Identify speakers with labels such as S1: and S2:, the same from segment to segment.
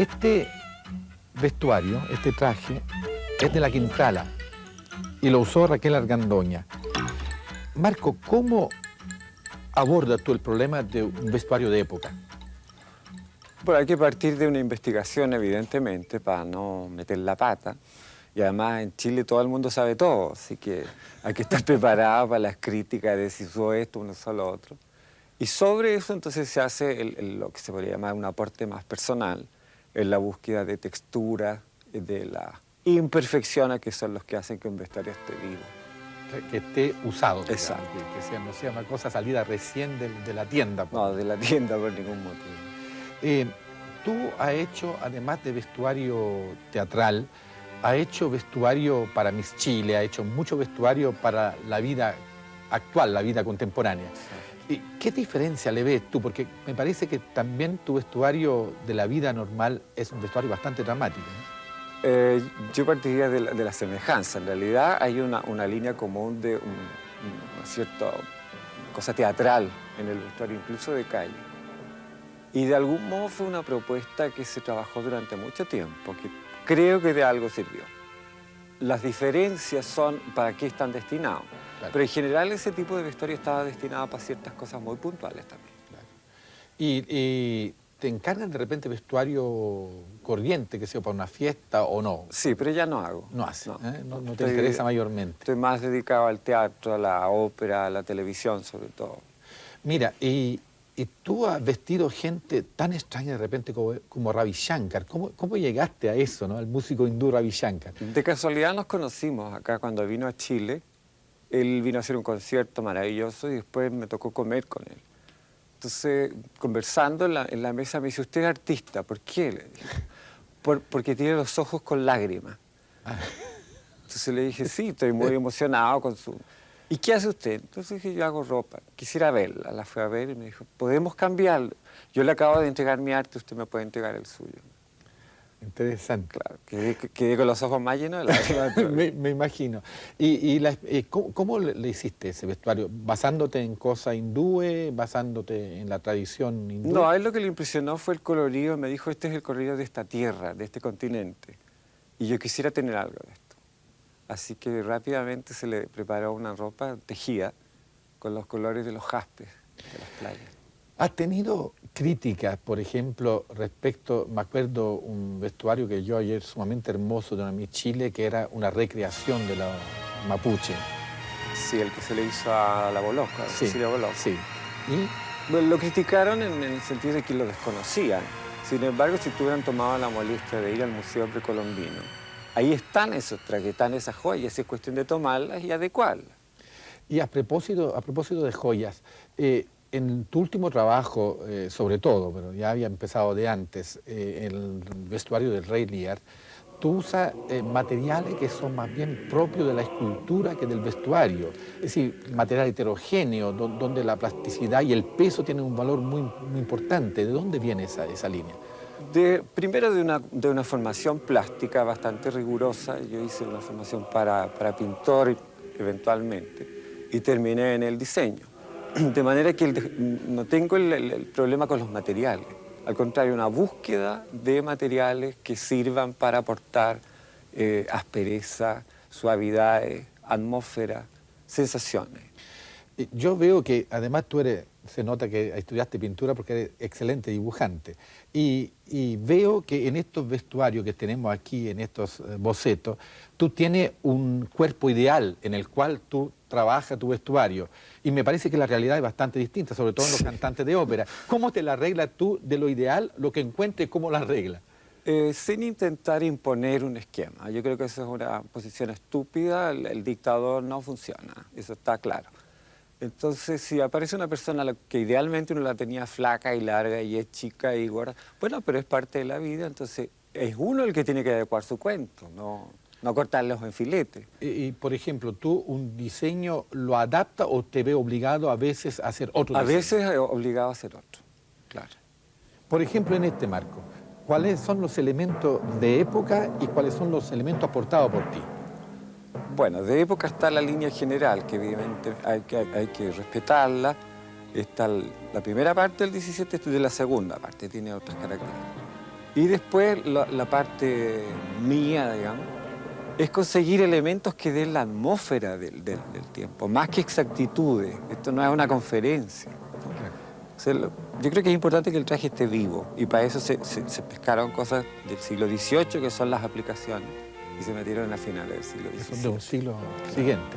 S1: Este vestuario, este traje, es de la Quintala y lo usó Raquel Argandoña. Marco, ¿cómo abordas tú el problema de un vestuario de época?
S2: Bueno, hay que partir de una investigación, evidentemente, para no meter la pata. Y además en Chile todo el mundo sabe todo, así que hay que estar preparado para las críticas de si usó esto, uno usó lo otro. Y sobre eso entonces se hace lo que se podría llamar un aporte más personal, en la búsqueda de textura, de la imperfecciones que son los que hacen que un vestuario esté vivo.
S1: Que esté usado.
S2: Exacto.
S1: Que no sea una cosa salida recién de la tienda.
S2: No, de la tienda por ningún motivo.
S1: Tú has hecho, además de vestuario teatral, has hecho vestuario para Miss Chile, has hecho mucho vestuario para la vida actual, la vida contemporánea. Sí. ¿Qué diferencia le ves tú? Porque me parece que también tu vestuario de la vida normal es un vestuario bastante dramático, ¿no?
S2: Yo partiría de la semejanza. En realidad hay una línea común de una cierta cosa teatral en el vestuario, incluso de calle. Y de algún modo fue una propuesta que se trabajó durante mucho tiempo, que creo que de algo sirvió. Las diferencias son para qué están destinados. Claro. Pero en general ese tipo de vestuario estaba destinado para ciertas cosas muy puntuales también.
S1: Claro. Y ¿te encargan de repente vestuario corriente, que sea para una fiesta o no?
S2: Sí, pero ya no hago.
S1: No hace, no te interesa mayormente.
S2: Estoy más dedicado al teatro, a la ópera, a la televisión sobre todo.
S1: Mira, y tú has vestido gente tan extraña de repente como Ravi Shankar. ¿Cómo llegaste a eso, ¿no? Al músico hindú Ravi Shankar.
S2: De casualidad nos conocimos acá cuando vino a Chile. Él vino a hacer un concierto maravilloso y después me tocó comer con él. Entonces, conversando en la mesa, me dice, ¿usted es artista? ¿Por qué? Le dije, porque tiene los ojos con lágrimas. Entonces le dije, sí, estoy muy emocionado con su... ¿Y qué hace usted? Entonces dije, yo hago ropa. Quisiera verla. La fui a ver y me dijo, ¿podemos cambiarlo? Yo le acabo de entregar mi arte, usted me puede entregar el suyo.
S1: Interesante.
S2: Claro, quedé con los ojos más llenos de lágrimas.
S1: me imagino. ¿Cómo le hiciste ese vestuario? ¿Basándote en cosas hindúes? ¿Basándote en la tradición hindú?
S2: No, a él lo que le impresionó fue el colorido. Me dijo, este es el colorido de esta tierra, de este continente. Y yo quisiera tener algo de esto. Así que rápidamente se le preparó una ropa tejida con los colores de los jaspes de las playas.
S1: ¿Has tenido críticas, por ejemplo, respecto, me acuerdo, un vestuario que yo ayer sumamente hermoso de una Miss Chile, que era una recreación de la mapuche?
S2: Sí, el que se le hizo a la Bolosca,
S1: sí,
S2: Cecilia Bolosca.
S1: Sí.
S2: ¿Y? Bueno, lo criticaron en el sentido de que lo desconocían. Sin embargo, si tuvieran tomado la molestia de ir al Museo Precolombino, ahí están esos trajes, están esas joyas, es cuestión de tomarlas y adecuarlas.
S1: Y a propósito de joyas, en tu último trabajo, sobre todo, pero ya había empezado de antes, el vestuario del Rey Lear, tú usas materiales que son más bien propios de la escultura que del vestuario. Es decir, material heterogéneo, donde la plasticidad y el peso tienen un valor muy importante. ¿De dónde viene esa línea?
S2: Primero de una formación plástica bastante rigurosa. Yo hice una formación para pintor eventualmente y terminé en el diseño. De manera que no tengo el problema con los materiales. Al contrario, una búsqueda de materiales que sirvan para aportar aspereza, suavidades, atmósfera, sensaciones.
S1: Yo veo que además se nota que estudiaste pintura porque eres excelente dibujante. Y veo que en estos vestuarios que tenemos aquí, en estos bocetos, tú tienes un cuerpo ideal en el cual tú trabajas tu vestuario. Y me parece que la realidad es bastante distinta, sobre todo en los cantantes de ópera. ¿Cómo te la arreglas tú de lo ideal, lo que encuentres, cómo la arreglas?
S2: Sin intentar imponer un esquema. Yo creo que esa es una posición estúpida. El dictador no funciona, eso está claro. Entonces, si aparece una persona que idealmente uno la tenía flaca y larga y es chica y gorda, bueno, pero es parte de la vida, entonces es uno el que tiene que adecuar su cuento, no cortarlos en filete.
S1: Y, por ejemplo, ¿tú un diseño lo adaptas o te ves obligado a veces a hacer otro diseño?
S2: A veces obligado a hacer otro, claro.
S1: Por ejemplo, en este marco, ¿cuáles son los elementos de época y cuáles son los elementos aportados por ti?
S2: Bueno, de época está la línea general, que evidentemente hay que respetarla. Está la primera parte del 17 y de la segunda parte, tiene otras características. Y después la parte mía, digamos, es conseguir elementos que den la atmósfera del tiempo, más que exactitudes. Esto no es una conferencia. O sea, yo creo que es importante que el traje esté vivo, y para eso se pescaron cosas del siglo XVIII, que son las aplicaciones, y se metieron a finales del siglo XVII.
S1: Son de un siglo siguiente.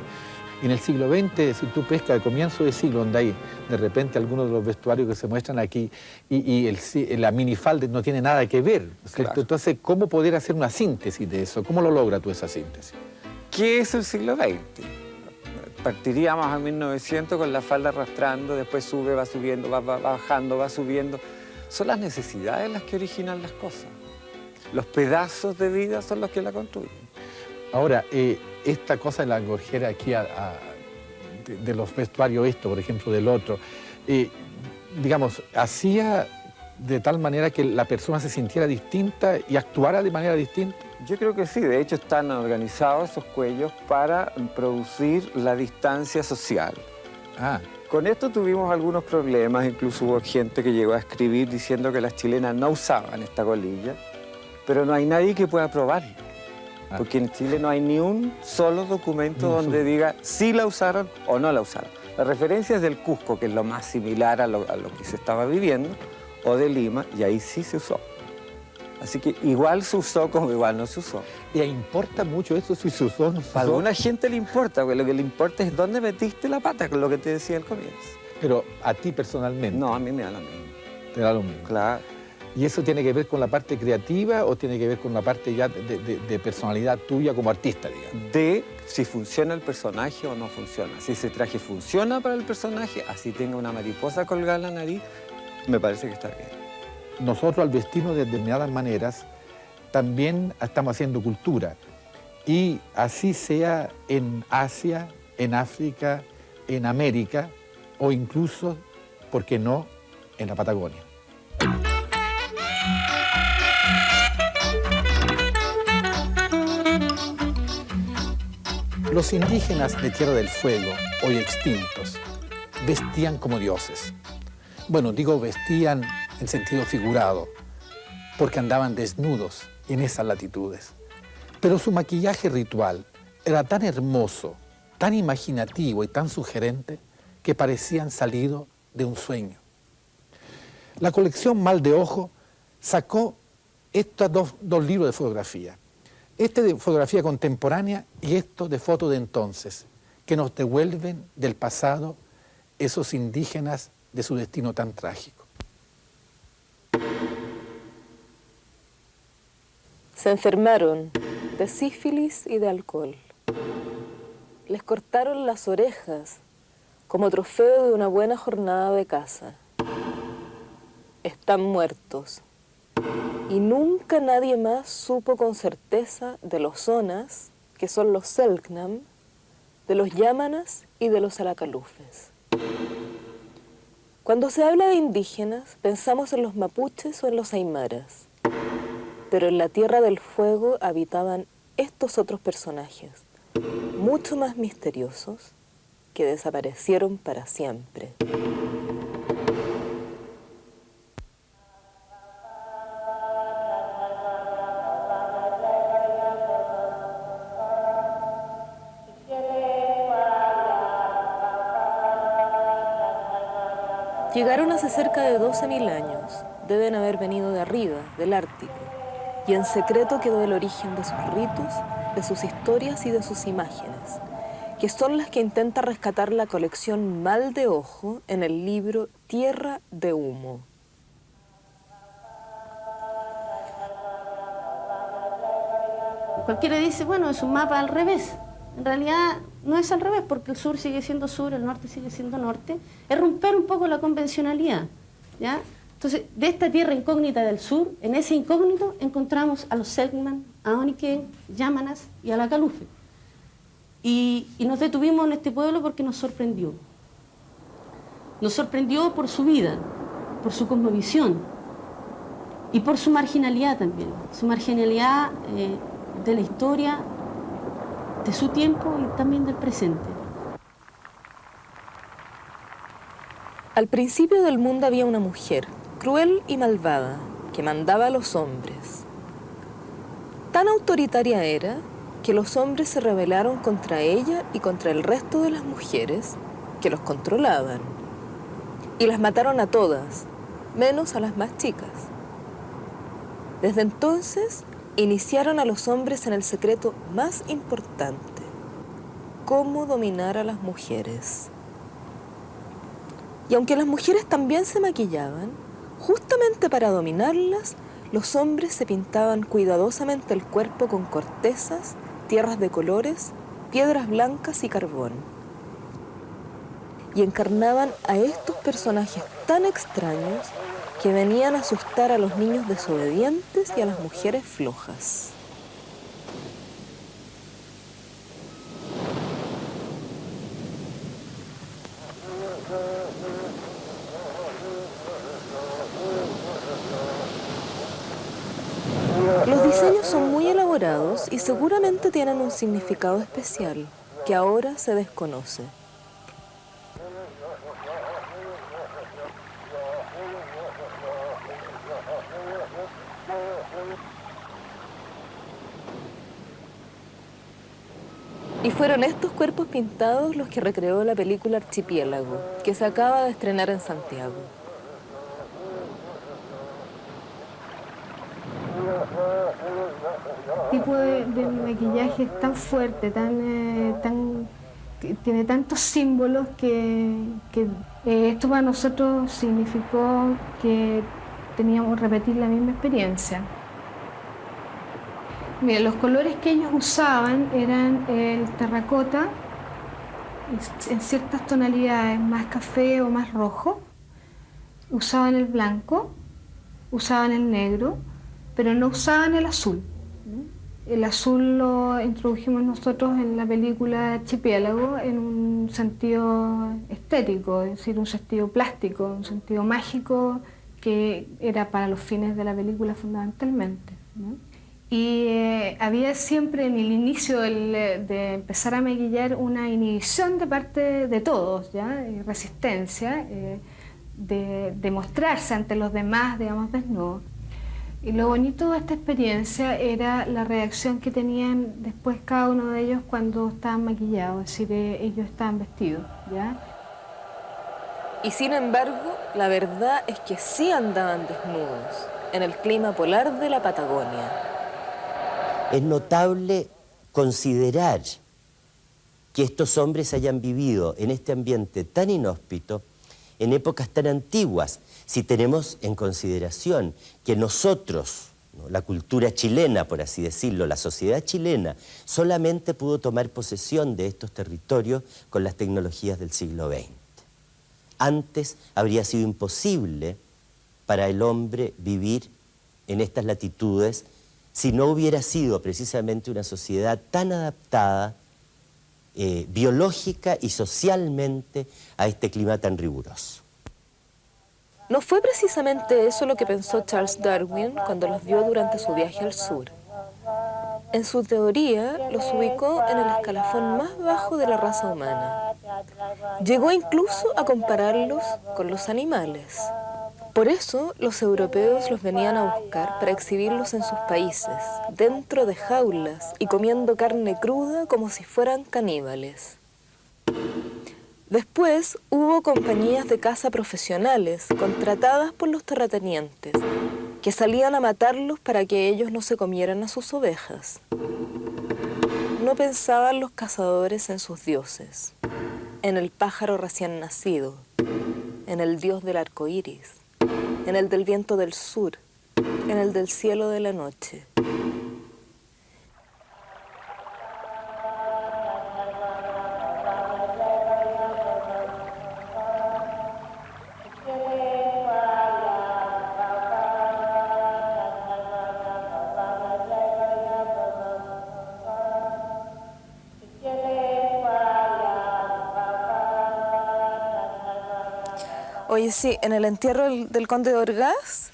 S1: Y en el siglo XX, si tú pescas al comienzo del siglo, donde hay de repente algunos de los vestuarios que se muestran aquí, y la minifalda no tiene nada que ver, ¿cierto?
S2: Claro.
S1: Entonces, ¿cómo poder hacer una síntesis de eso? ¿Cómo lo logras tú esa síntesis?
S2: ¿Qué es el siglo XX? Partiríamos a 1900 con la falda arrastrando, después sube, va subiendo, va bajando, va subiendo. Son las necesidades las que originan las cosas. Los pedazos de vida son los que la construyen.
S1: Ahora, esta cosa de la gorjera aquí, de los vestuarios, esto, por ejemplo, del otro, digamos, hacía de tal manera que la persona se sintiera distinta y actuara de manera distinta.
S2: Yo creo que sí, de hecho están organizados esos cuellos para producir la distancia social.
S1: Ah,
S2: Con esto tuvimos algunos problemas, incluso hubo gente que llegó a escribir diciendo que las chilenas no usaban esta colilla, pero no hay nadie que pueda probarlo. Porque en Chile no hay ni un solo documento donde diga si la usaron o no la usaron. La referencia es del Cusco, que es lo más similar a lo que se estaba viviendo, o de Lima, y ahí sí se usó. Así que igual se usó como igual no se usó.
S1: ¿y importa mucho eso si se usó o no se usó?
S2: A alguna gente le importa, porque lo que le importa es dónde metiste la pata, con lo que te decía al comienzo.
S1: Pero a ti personalmente.
S2: No, a mí me da lo mismo.
S1: Te da lo mismo.
S2: Claro.
S1: ¿Y eso tiene que ver con la parte creativa o tiene que ver con la parte ya de personalidad tuya como artista, digamos?
S2: De si funciona el personaje o no funciona. Si ese traje funciona para el personaje, así tenga una mariposa colgada en la nariz, me parece que está bien.
S1: Nosotros al vestirnos de determinadas maneras también estamos haciendo cultura. Y así sea en Asia, en África, en América o incluso, ¿por qué no?, en la Patagonia. Los indígenas de Tierra del Fuego, hoy extintos, vestían como dioses. Bueno, digo vestían en sentido figurado, porque andaban desnudos en esas latitudes. Pero su maquillaje ritual era tan hermoso, tan imaginativo y tan sugerente que parecían salidos de un sueño. La colección Mal de Ojo sacó estos dos libros de fotografía. Este de fotografía contemporánea y esto de foto de entonces, que nos devuelven del pasado esos indígenas de su destino tan trágico.
S3: Se enfermaron de sífilis y de alcohol. Les cortaron las orejas como trofeo de una buena jornada de caza. Están muertos. Y nunca nadie más supo con certeza de los Zonas, que son los Selknam, de los Yámanas y de los Alacalufes. Cuando se habla de indígenas, pensamos en los mapuches o en los aymaras. Pero en la Tierra del Fuego habitaban estos otros personajes, mucho más misteriosos, que desaparecieron para siempre. Llegaron hace cerca de 12.000 años. Deben haber venido de arriba, del Ártico. Y en secreto quedó el origen de sus ritos, de sus historias y de sus imágenes, que son las que intenta rescatar la colección Mal de Ojo en el libro Tierra de Humo.
S4: Cualquiera dice, bueno, es un mapa al revés. En realidad no es al revés, porque el sur sigue siendo sur, el norte sigue siendo norte. Es romper un poco la convencionalidad, ¿ya? Entonces, de esta tierra incógnita del sur, en ese incógnito encontramos a los Selknam, a Oniken, Yámanas y a la Calufe. Y nos detuvimos en este pueblo porque nos sorprendió. Nos sorprendió por su vida, por su cosmovisión y por su marginalidad también. Su marginalidad de la historia, de su tiempo y también del presente.
S3: Al principio del mundo había una mujer, cruel y malvada, que mandaba a los hombres. Tan autoritaria era que los hombres se rebelaron contra ella y contra el resto de las mujeres que los controlaban. Y las mataron a todas, menos a las más chicas. Desde entonces, iniciaron a los hombres en el secreto más importante: cómo dominar a las mujeres. Y aunque las mujeres también se maquillaban, justamente para dominarlas, los hombres se pintaban cuidadosamente el cuerpo con cortezas, tierras de colores, piedras blancas y carbón. Y encarnaban a estos personajes tan extraños que venían a asustar a los niños desobedientes y a las mujeres flojas. Los diseños son muy elaborados y seguramente tienen un significado especial que ahora se desconoce. Y fueron estos cuerpos pintados los que recreó la película Archipiélago, que se acaba de estrenar en Santiago.
S4: El tipo de maquillaje es tan fuerte, tiene tantos símbolos que esto para nosotros significó que teníamos que repetir la misma experiencia. Mira, los colores que ellos usaban eran el terracota, en ciertas tonalidades, más café o más rojo. Usaban el blanco, usaban el negro, pero no usaban el azul. El azul lo introdujimos nosotros en la película Archipiélago en un sentido estético, es decir, un sentido plástico, un sentido mágico que era para los fines de la película fundamentalmente, ¿no? Y había siempre en el inicio de empezar a maquillar una inhibición de parte de todos, ¿ya? Resistencia, de mostrarse ante los demás, digamos, desnudos. Y lo bonito de esta experiencia era la reacción que tenían después cada uno de ellos cuando estaban maquillados, es decir, ellos estaban vestidos, ¿ya?
S3: Y sin embargo, la verdad es que sí andaban desnudos en el clima polar de la Patagonia.
S5: Es notable considerar que estos hombres hayan vivido en este ambiente tan inhóspito en épocas tan antiguas, si tenemos en consideración que nosotros, ¿no?, la cultura chilena, por así decirlo, la sociedad chilena, solamente pudo tomar posesión de estos territorios con las tecnologías del siglo XX. Antes habría sido imposible para el hombre vivir en estas latitudes si no hubiera sido precisamente una sociedad tan adaptada biológica y socialmente a este clima tan riguroso.
S3: No fue precisamente eso lo que pensó Charles Darwin cuando los vio durante su viaje al sur. En su teoría, los ubicó en el escalafón más bajo de la raza humana. Llegó incluso a compararlos con los animales. Por eso, los europeos los venían a buscar para exhibirlos en sus países, dentro de jaulas y comiendo carne cruda como si fueran caníbales. Después hubo compañías de caza profesionales contratadas por los terratenientes que salían a matarlos para que ellos no se comieran a sus ovejas. No pensaban los cazadores en sus dioses, en el pájaro recién nacido, en el dios del arco iris, en el del viento del sur, en el del cielo de la noche. Oye, sí, en el entierro del conde de Orgaz,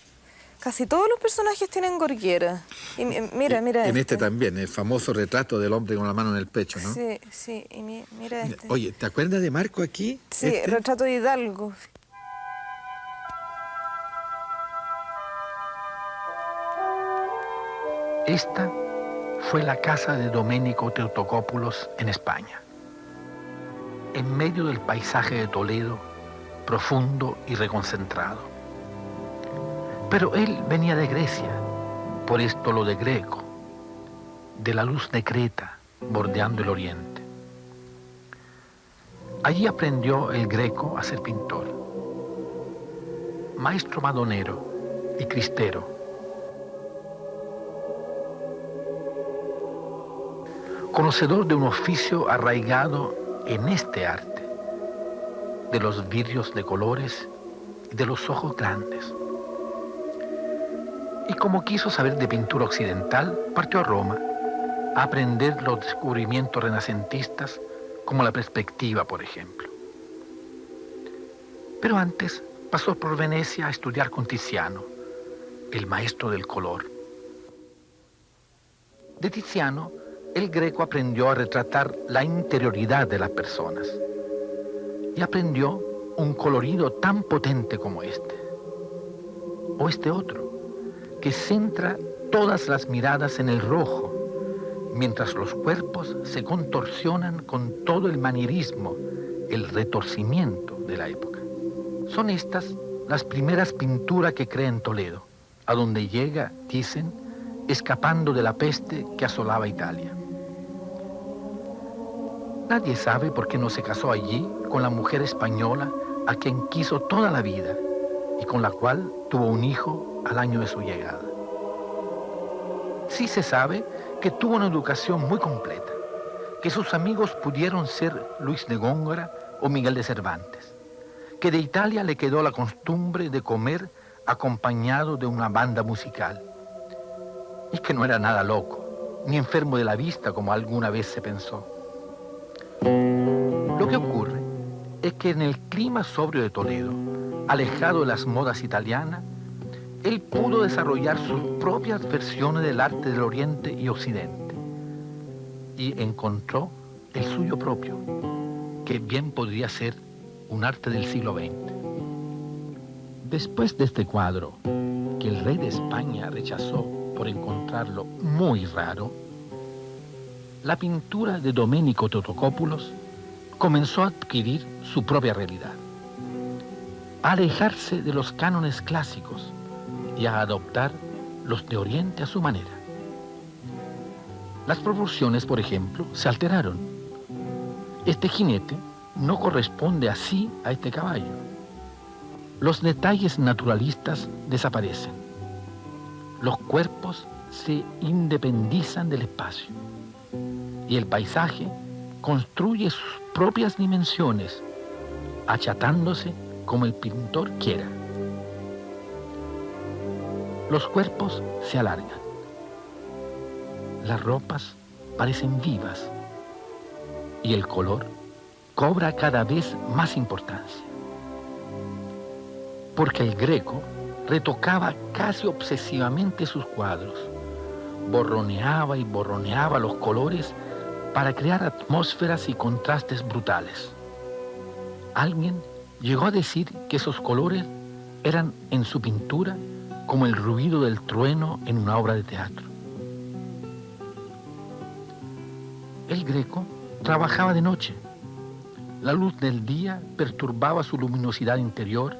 S3: casi todos los personajes tienen gorguera. Y mira
S1: En este también, el famoso retrato del hombre con la mano en el pecho, ¿no?
S3: Sí, sí, y mira este.
S1: Oye, ¿te acuerdas de Marco aquí?
S3: Sí, retrato de Hidalgo.
S1: Esta fue la casa de Domenico Teotocópulos en España. En medio del paisaje de Toledo, profundo y reconcentrado. Pero él venía de Grecia, por esto lo de greco, de la luz de Creta, bordeando el oriente. Allí aprendió el greco a ser pintor, maestro madonero y cristero. Conocedor de un oficio arraigado en este arte, de los vidrios de colores y de los ojos grandes. Y como quiso saber de pintura occidental, partió a Roma a aprender los descubrimientos renacentistas, como la perspectiva, por ejemplo. Pero antes pasó por Venecia a estudiar con Tiziano, el maestro del color. De Tiziano, el greco aprendió a retratar la interioridad de las personas y aprendió un colorido tan potente como este, o este otro, que centra todas las miradas en el rojo, mientras los cuerpos se contorsionan con todo el manierismo, el retorcimiento de la época. Son estas las primeras pinturas que crea en Toledo, a donde llega, dicen, escapando de la peste que asolaba Italia. Nadie sabe por qué no se casó allí con la mujer española a quien quiso toda la vida y con la cual tuvo un hijo al año de su llegada. Sí se sabe que tuvo una educación muy completa, que sus amigos pudieron ser Luis de Góngora o Miguel de Cervantes, que de Italia le quedó la costumbre de comer acompañado de una banda musical, y que no era nada loco, ni enfermo de la vista como alguna vez se pensó. Lo que ocurre es que en el clima sobrio de Toledo, alejado de las modas italianas, él pudo desarrollar sus propias versiones del arte del Oriente y Occidente y encontró el suyo propio, que bien podría ser un arte del siglo XX. Después de este cuadro, que el rey de España rechazó por encontrarlo muy raro, la pintura de Domenico Teotocópulos comenzó a adquirir su propia realidad, a alejarse de los cánones clásicos y a adoptar los de Oriente a su manera. Las proporciones, por ejemplo, se alteraron. Este jinete no corresponde así a este caballo. Los detalles naturalistas desaparecen. Los cuerpos se independizan del espacio y el paisaje construye sus propias dimensiones, achatándose como el pintor quiera. Los cuerpos se alargan. Las ropas parecen vivas y el color cobra cada vez más importancia. Porque el greco retocaba casi obsesivamente sus cuadros, borroneaba y borroneaba los colores para crear atmósferas y contrastes brutales. Alguien llegó a decir que esos colores eran en su pintura como el ruido del trueno en una obra de teatro. El greco trabajaba de noche. La luz del día perturbaba su luminosidad interior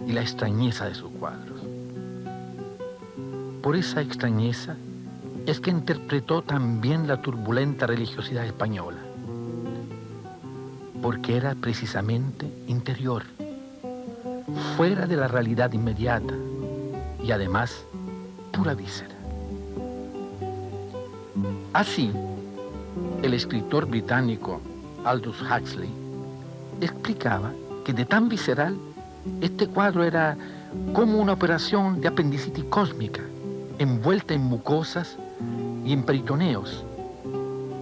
S1: y la extrañeza de sus cuadros. Por esa extrañeza es que interpretó también la turbulenta religiosidad española, porque era precisamente interior, fuera de la realidad inmediata y además pura víscera. Así, el escritor británico Aldous Huxley explicaba que de tan visceral este cuadro era como una operación de apendicitis cósmica, envuelta en mucosas y en peritoneos.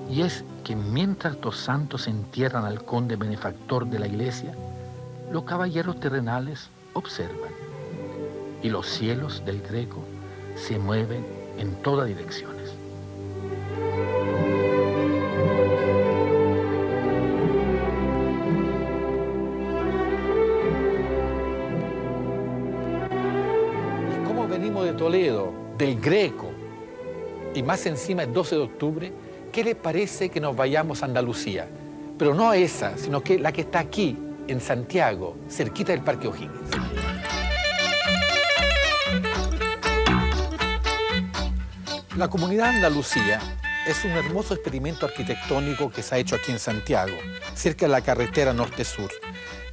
S1: Y es que mientras los santos entierran al conde benefactor de la iglesia, los caballeros terrenales observan y los cielos del greco se mueven en todas direcciones. ¿Y cómo venimos de Toledo, del greco, y más encima el 12 de octubre, ¿qué les parece que nos vayamos a Andalucía? Pero no a esa, sino que la que está aquí, en Santiago, cerquita del Parque O'Higgins. La comunidad Andalucía es un hermoso experimento arquitectónico que se ha hecho aquí en Santiago, cerca de la carretera norte-sur,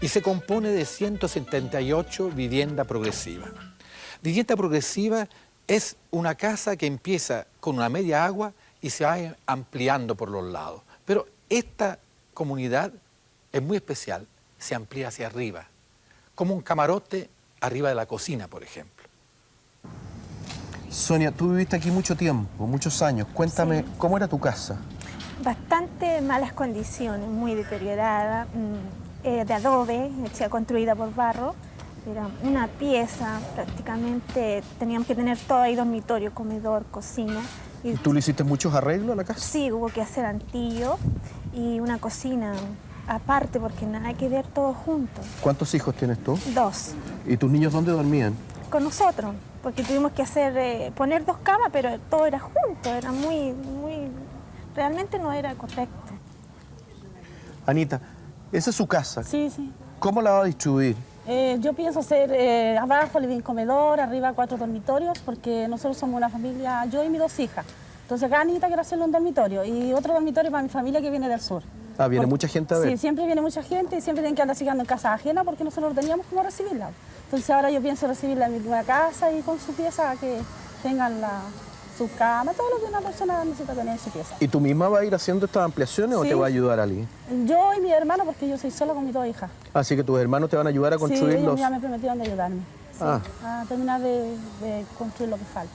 S1: y se compone de 178 viviendas progresivas. Vivienda progresiva es una casa que empieza con una media agua y se va ampliando por los lados. Pero esta comunidad es muy especial, se amplía hacia arriba, como un camarote arriba de la cocina, por ejemplo.
S6: Sonia, tú viviste aquí mucho tiempo, muchos años. Cuéntame,
S7: Sí.
S6: ¿cómo era tu casa?
S7: Bastante malas condiciones, muy deteriorada, de adobe, hecha construida por barro. Era una pieza, prácticamente teníamos que tener todo ahí, dormitorio, comedor, cocina.
S6: ¿Y tú le hiciste muchos arreglos a la casa?
S7: Sí, hubo que hacer antillo y una cocina aparte porque nada que ver todo junto.
S6: ¿Cuántos hijos tienes tú?
S7: 2,
S6: ¿Y tus niños dónde dormían?
S7: con nosotros, porque tuvimos que hacer, poner 2 camas, pero todo era junto, era realmente no era correcto.
S6: Anita, esa es su casa.
S8: Sí, sí.
S6: ¿Cómo la va a distribuir?
S8: Yo pienso hacer abajo living comedor, arriba 4 dormitorios, porque nosotros somos una familia, yo y mis 2 hijas. Entonces acá Anita quiero hacerlo un dormitorio y otro dormitorio para mi familia que viene del sur.
S6: Ah, viene mucha gente a ver.
S8: Sí, siempre viene mucha gente y siempre tienen que andar siguiendo en casa ajena porque nosotros no teníamos cómo recibirla. Entonces ahora yo pienso recibirla en mi nueva casa y con su pieza que tengan su cama, todo lo que una persona necesita tener en su pieza.
S6: ¿Y tú misma vas a ir haciendo estas ampliaciones o
S8: Sí.
S6: te va a ayudar alguien?
S8: Yo y mi hermano, porque yo soy sola con mis 2 hijas.
S6: Así que tus hermanos te van a ayudar a
S8: Sí,
S6: construir
S8: ellos
S6: los...
S8: ya me prometieron de ayudarme. Sí,
S6: Ah.
S8: a terminar de construir lo que falta.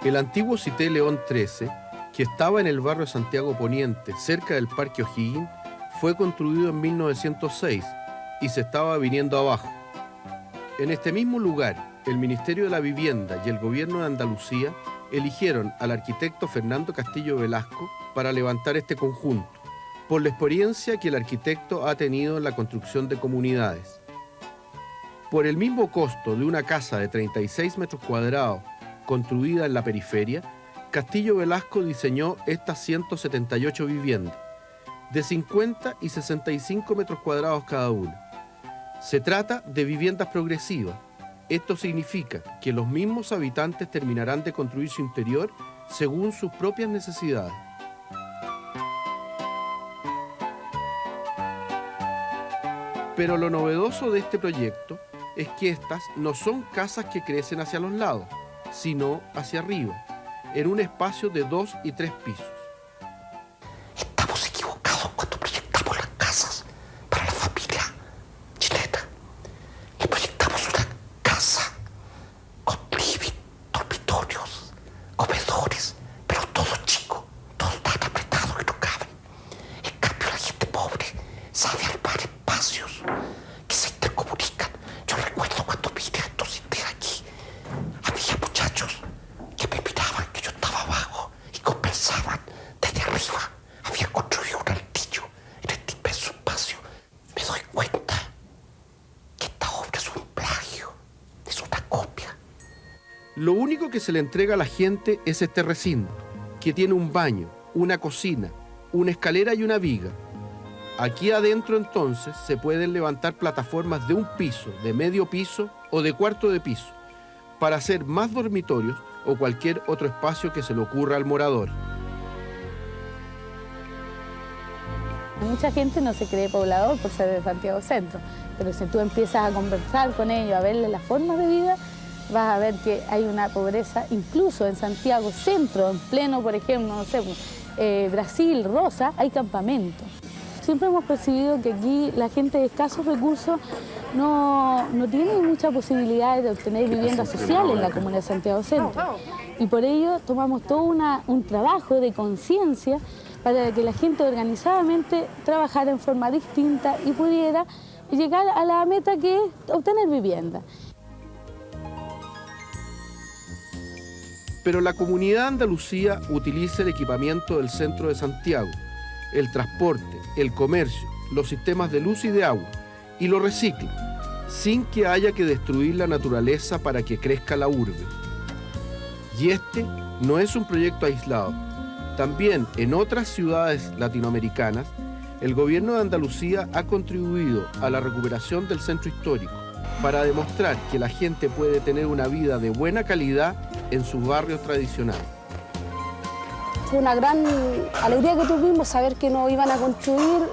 S9: El antiguo Cité León 13, que estaba en el barrio de Santiago Poniente, cerca del Parque O'Higgins, fue construido en 1906 y se estaba viniendo abajo. En este mismo lugar, el Ministerio de la Vivienda y el Gobierno de Andalucía eligieron al arquitecto Fernando Castillo Velasco para levantar este conjunto, por la experiencia que el arquitecto ha tenido en la construcción de comunidades. Por el mismo costo de una casa de 36 metros cuadrados construida en la periferia, Castillo Velasco diseñó estas 178 viviendas, de 50 y 65 metros cuadrados cada una. Se trata de viviendas progresivas. Esto significa que los mismos habitantes terminarán de construir su interior según sus propias necesidades. Pero lo novedoso de este proyecto es que estas no son casas que crecen hacia los lados, sino hacia arriba, en un espacio de 2 y 3 pisos.
S10: Estamos equivocados cuando proyectamos las casas para la familia chilena. Le proyectamos una casa con living, dormitorios, comedores, pero todo chico, todo tan apretado que no cabe. En cambio, la gente pobre sabe armar espacios que se intercomunican. Yo recuerdo cuando vine a estos sitios aquí, había muchachos que me miraban que yo estaba abajo y conversaban desde arriba. Había construido un altillo en este inmenso espacio. Me doy cuenta que esta obra es un plagio, es una copia.
S9: Lo único que se le entrega a la gente es este recinto, que tiene un baño, una cocina, una escalera y una viga. Aquí adentro entonces se pueden levantar plataformas de 1 piso, de medio piso o de cuarto de piso, para hacer más dormitorios o cualquier otro espacio que se le ocurra al morador.
S8: Mucha gente no se cree poblador por ser de Santiago Centro, pero si tú empiezas a conversar con ellos, a verles las formas de vida, vas a ver que hay una pobreza, incluso en Santiago Centro, en pleno, por ejemplo, no sé, Brasil, Rosa, hay campamentos. Siempre hemos percibido que aquí la gente de escasos recursos no tiene mucha posibilidad de obtener vivienda social en la comuna de Santiago Centro. Y por ello tomamos todo un trabajo de conciencia para que la gente organizadamente trabajara en forma distinta y pudiera llegar a la meta que es obtener vivienda.
S9: Pero la comunidad de Andalucía utiliza el equipamiento del centro de Santiago, el transporte, el comercio, los sistemas de luz y de agua, y lo recicla, sin que haya que destruir la naturaleza para que crezca la urbe. Y este no es un proyecto aislado. También en otras ciudades latinoamericanas, el gobierno de Andalucía ha contribuido a la recuperación del centro histórico para demostrar que la gente puede tener una vida de buena calidad en sus barrios tradicionales.
S11: Fue una gran alegría que tuvimos saber que nos iban a construir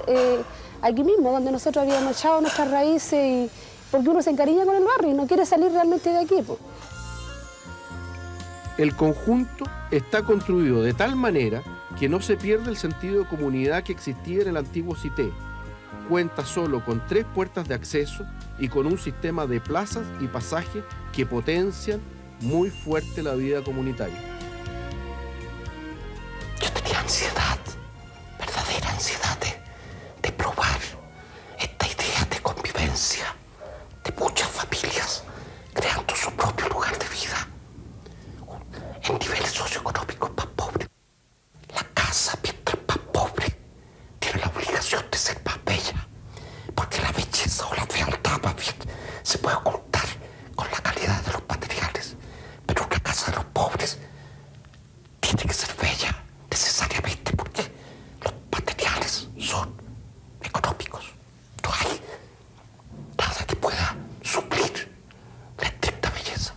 S11: aquí mismo, donde nosotros habíamos echado nuestras raíces, y porque uno se encariña con el barrio y no quiere salir realmente de aquí. Pues.
S9: El conjunto está construido de tal manera que no se pierde el sentido de comunidad que existía en el antiguo Cité. Cuenta solo con 3 puertas de acceso y con un sistema de plazas y pasajes que potencian muy fuerte la vida comunitaria.
S10: Yo tenía ansiedad, verdadera ansiedad de probar esta idea de convivencia de muchas familias creando su propio lugar de vida en niveles socioeconómicos más pobres. La casa, mientras más pobre, tiene la obligación de ser más bella, porque la belleza o la fealdad más bien se puede ocultar con la calidad de los materiales, pero una casa de los pobres tiene que ser bella necesariamente porque los materiales son económicos. No hay nada que pueda suplir la estricta belleza.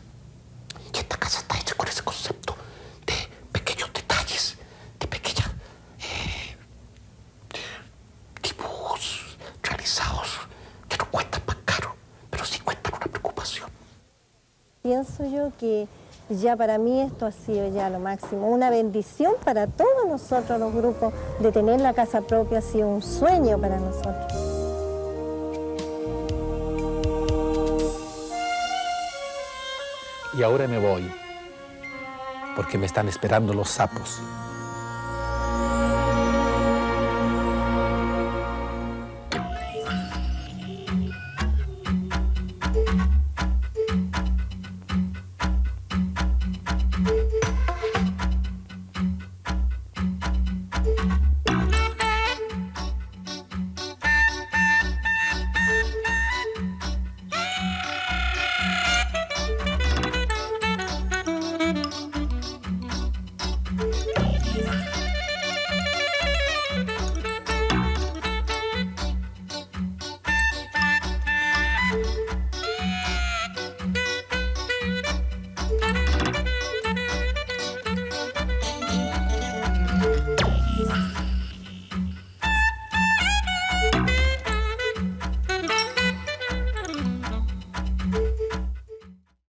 S10: Y esta casa está hecha con ese concepto de pequeños detalles, de pequeños dibujos realizados que no cuestan más caro, pero sí cuestan una preocupación.
S12: Pienso yo que ya para mí esto ha sido ya lo máximo, una bendición para todos nosotros los grupos, de tener la casa propia ha sido un sueño para nosotros.
S1: Y ahora me voy, porque me están esperando los sapos.